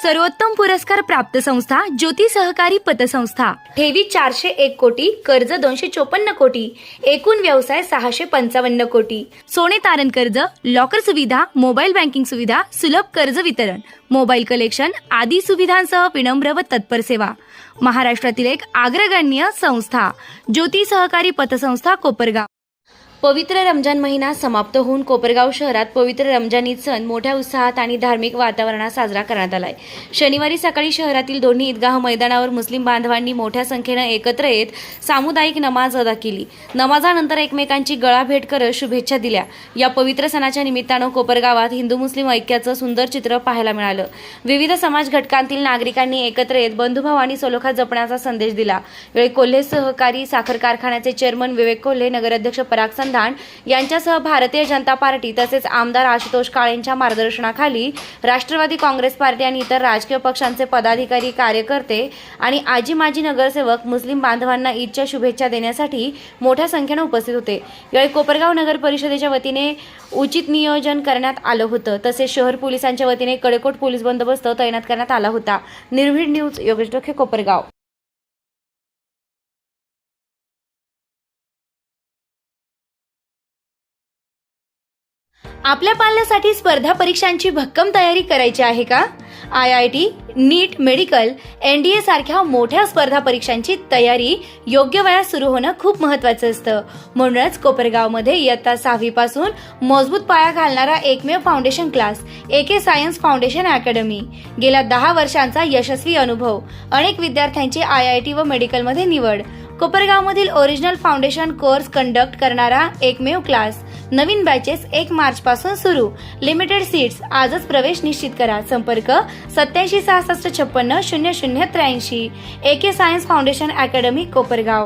सर्वोत्तम पुरस्कार प्राप्त संस्था ज्योती सहकारी पतसंस्था। ठेवी 401 कोटी, कर्ज 254 कोटी, एकूण व्यवसाय 655 कोटी। सोने तारण कर्ज, लॉकर सुविधा, मोबाईल बँकिंग सुविधा, सुलभ कर्ज वितरण, मोबाईल कलेक्शन आदी सुविधांसह विनम्र व तत्पर सेवा। महाराष्ट्रातील एक अग्रगण्य संस्था ज्योती सहकारी पतसंस्था कोपरगाव। पवित्र रमजान महिना समाप्त होऊन कोपरगाव शहरात पवित्र रमजान ईद सण मोठ्या उत्साहात आणि धार्मिक वातावरणात साजरा करण्यात आलाय। शनिवारी सकाळी शहरातील दोन्ही ईदगाह मैदानावर मुस्लिम बांधवांनी मोठ्या संख्येने एकत्र येत सामुदायिक नमाज अदा केली। नमाजानंतर एकमेकांची गळाभेट करत शुभेच्छा दिल्या। या पवित्र सणाच्या निमित्तानं कोपरगावात हिंदू मुस्लिम ऐक्याचं सुंदर चित्र पाहायला मिळालं। विविध समाज घटकांतील नागरिकांनी एकत्र येत बंधुभाव आणि सलोखा जपण्याचा संदेश दिला। यावेळी कोल्हे सहकारी साखर कारखान्याचे चेअरमन विवेक कोल्हे, नगराध्यक्ष पराग संधान यांच्यासह भारतीय जनता पार्टी तसेच आमदार आशुतोष काळेंच्या मार्गदर्शनाखाली राष्ट्रवादी काँग्रेस पार्टी आणि इतर राजकीय पक्षांचे पदाधिकारी, कार्यकर्ते आणि आजी माजी नगरसेवक मुस्लिम बांधवांना ईदच्या शुभेच्छा देण्यासाठी मोठ्या संख्येने उपस्थित होते। यावेळी कोपरगाव नगर परिषदेच्या वतीने उचित नियोजन करण्यात आलं होतं, तसेच शहर पोलिसांच्या वतीने कडेकोट पोलीस बंदोबस्त तैनात करण्यात आला होता। निर्भीड न्यूज, योगेश डोके, कोपरगाव। आपल्या पाल्यासाठी स्पर्धा परीक्षांची भक्कम तयारी करायची आहे का? IIT, नीट, मेडिकल, NDA सारख्या मोठ्या स्पर्धा परीक्षांची तयारी योग्य वयात सुरू होणं खूप महत्त्वाचं असतं। म्हणूनच कोपरगावमध्ये इयत्ता 6वी पासून मजबूत पाया घालणारा एकमेव foundation class AK science foundation academy. गेल्या 10 वर्षांचा यशस्वी अनुभव, अनेक विद्यार्थ्यांची IIT व मेडिकलमध्ये निवड। कोपरगावमधील ओरिजिनल फाउंडेशन कोर्स कंडक्ट करणारा एकमेव क्लास। नवीन बॅचेस 1 मार्च पासून सुरू। Limited seats. आजच प्रवेश निश्चित करा। संपर्क 87 66 56 00 83। AK science foundation academy, Kopargaon.